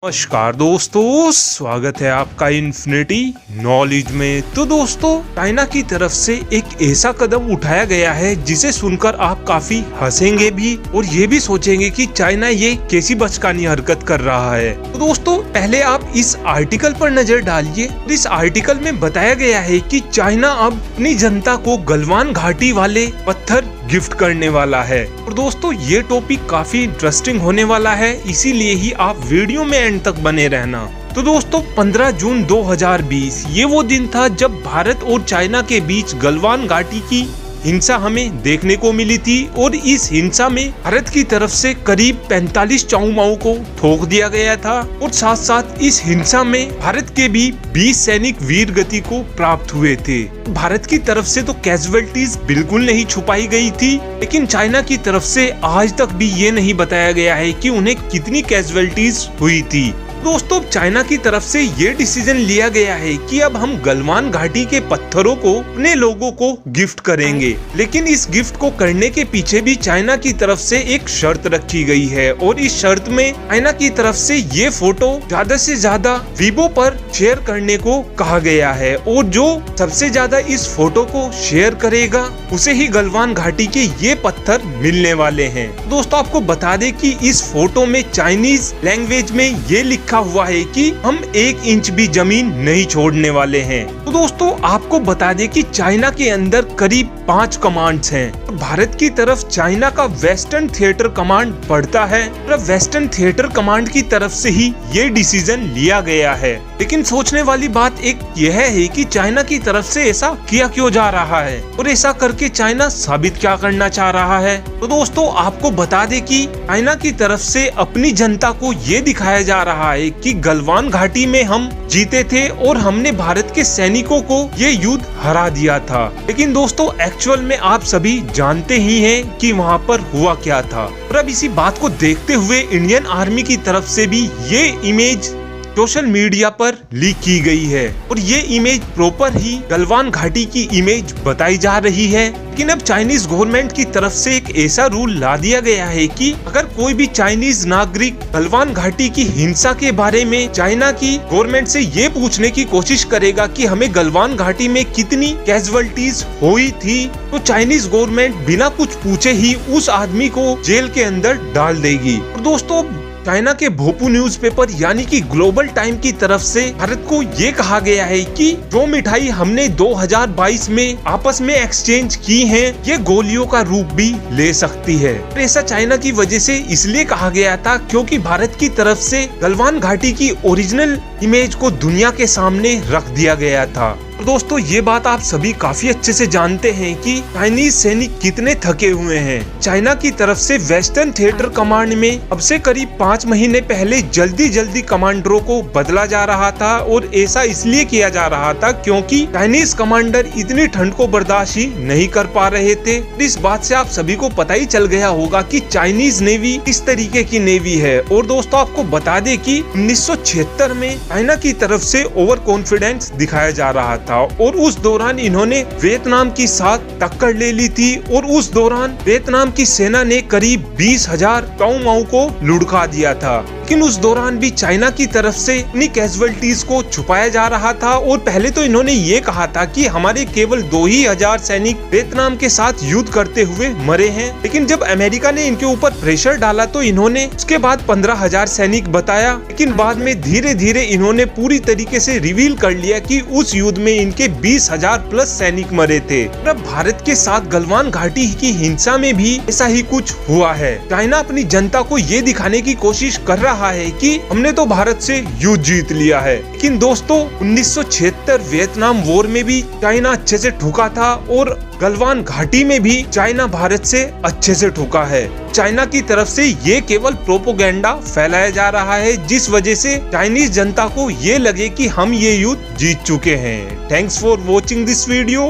नमस्कार दोस्तों, स्वागत है आपका इन्फिनिटी नॉलेज में। तो दोस्तों, चाइना की तरफ से एक ऐसा कदम उठाया गया है जिसे सुनकर आप काफी हंसेंगे भी और ये भी सोचेंगे कि चाइना ये कैसी बचकानी हरकत कर रहा है। तो दोस्तों, पहले आप इस आर्टिकल पर नजर डालिए। इस आर्टिकल में बताया गया है कि चाइना अब अपनी जनता को गलवान घाटी वाले पत्थर गिफ्ट करने वाला है। और दोस्तों, ये टॉपिक काफी इंटरेस्टिंग होने वाला है, इसीलिए ही आप वीडियो में एंड तक बने रहना। तो दोस्तों, 15 जून 2020 ये वो दिन था जब भारत और चाइना के बीच गलवान घाटी की हिंसा हमें देखने को मिली थी और इस हिंसा में भारत की तरफ से करीब 45 चाउमाओ को ठोक दिया गया था और साथ साथ इस हिंसा में भारत के भी 20 सैनिक वीर गति को प्राप्त हुए थे। भारत की तरफ से तो कैजुअलिटीज बिल्कुल नहीं छुपाई गई थी, लेकिन चाइना की तरफ से आज तक भी ये नहीं बताया गया है कि उन्हें कितनी कैजुअलिटीज हुई थी। दोस्तों, चाइना की तरफ से ये डिसीजन लिया गया है कि अब हम गलवान घाटी के पत्थरों को अपने लोगों को गिफ्ट करेंगे, लेकिन इस गिफ्ट को करने के पीछे भी चाइना की तरफ से एक शर्त रखी गई है और इस शर्त में चाइना की तरफ से ये फोटो ज्यादा से ज्यादा वीबो पर शेयर करने को कहा गया है और जो सबसे ज्यादा इस फोटो को शेयर करेगा उसे ही गलवान घाटी के ये पत्थर मिलने वाले हैं। दोस्तों, आपको बता दें कि इस फोटो में चाइनीज लैंग्वेज में ये लिखा हुआ है कि हम 1 इंच भी जमीन नहीं छोड़ने वाले हैं। तो दोस्तों, आपको बता दें कि चाइना के अंदर करीब 5 कमांड्स हैं। भारत की तरफ चाइना का वेस्टर्न थिएटर कमांड पड़ता है और वेस्टर्न थिएटर कमांड की तरफ से ही ये डिसीजन लिया गया है। लेकिन सोचने वाली बात एक यह है कि चाइना की तरफ से ऐसा किया क्यों जा रहा है और ऐसा करके चाइना साबित क्या करना चाह रहा है। तो दोस्तों, आपको बता दें कि चाइना की तरफ से अपनी जनता को ये दिखाया जा रहा है कि गलवान घाटी में हम जीते थे और हमने भारत के सैनिकों को ये युद्ध हरा दिया था। लेकिन दोस्तों, एक्चुअल में आप सभी जानते ही हैं कि वहाँ पर हुआ क्या था। और अब इसी बात को देखते हुए इंडियन आर्मी की तरफ से भी ये इमेज सोशल मीडिया पर लीक की गई है और ये इमेज प्रॉपर ही गलवान घाटी की इमेज बताई जा रही है। लेकिन अब चाइनीज गवर्नमेंट की तरफ से एक ऐसा रूल ला दिया गया है कि अगर कोई भी चाइनीज नागरिक गलवान घाटी की हिंसा के बारे में चाइना की गवर्नमेंट से ये पूछने की कोशिश करेगा कि हमें गलवान घाटी में कितनी कैजुअलिटीज हुई थी, तो चाइनीज गवर्नमेंट बिना कुछ पूछे ही उस आदमी को जेल के अंदर डाल देगी। और दोस्तों, चाइना के भोपू न्यूज़पेपर यानी कि ग्लोबल टाइम की तरफ से भारत को ये कहा गया है कि जो मिठाई हमने 2022 में आपस में एक्सचेंज की है, ये गोलियों का रूप भी ले सकती है। और ऐसा चाइना की वजह से इसलिए कहा गया था क्योंकि भारत की तरफ से गलवान घाटी की ओरिजिनल इमेज को दुनिया के सामने रख दिया गया था। और दोस्तों, ये बात आप सभी काफी अच्छे से जानते हैं कि चाइनीज सैनिक कितने थके हुए हैं। चाइना की तरफ से वेस्टर्न थिएटर कमांड में अब से करीब 5 महीने पहले जल्दी कमांडरों को बदला जा रहा था और ऐसा इसलिए किया जा रहा था क्योंकि चाइनीज कमांडर इतनी ठंड को बर्दाश्त ही नहीं कर पा रहे थे। इस बात से आप सभी को पता ही चल गया होगा कि चाइनीज नेवी इस तरीके की नेवी है। और दोस्तों, आपको बता दें कि 1976 में चाइना की तरफ से ओवर कॉन्फिडेंस दिखाया जा रहा था और उस दौरान इन्होंने वियतनाम की साथ टक्कर ले ली थी और उस दौरान वियतनाम की सेना ने करीब 20,000 चाउमाओ को लुढ़का दिया था। लेकिन उस दौरान भी चाइना की तरफ से अपनी कैजुअलिटीज को छुपाया जा रहा था और पहले तो इन्होंने ये कहा था कि हमारे केवल 2,000 सैनिक वियतनाम के साथ युद्ध करते हुए मरे हैं। लेकिन जब अमेरिका ने इनके ऊपर प्रेशर डाला तो इन्होंने उसके बाद 15,000 सैनिक बताया। लेकिन बाद में धीरे धीरे इन्होंने पूरी तरीके से रिवील कर लिया कि उस युद्ध में इनके 20,000 प्लस सैनिक मरे थे। अब भारत के साथ गलवान घाटी की हिंसा में भी ऐसा ही कुछ हुआ है। चाइना अपनी जनता को ये दिखाने की कोशिश कर रहा है कि हमने तो भारत से युद्ध जीत लिया है। लेकिन दोस्तों, 1976 वियतनाम वॉर में भी चाइना अच्छे से ठुका था और गलवान घाटी में भी चाइना भारत से अच्छे से ठुका है। चाइना की तरफ से ये केवल प्रोपोगेंडा फैलाया जा रहा है जिस वजह से चाइनीज जनता को ये लगे कि हम ये युद्ध जीत चुके हैं। Thanks for watching this video.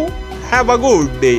Have a good day.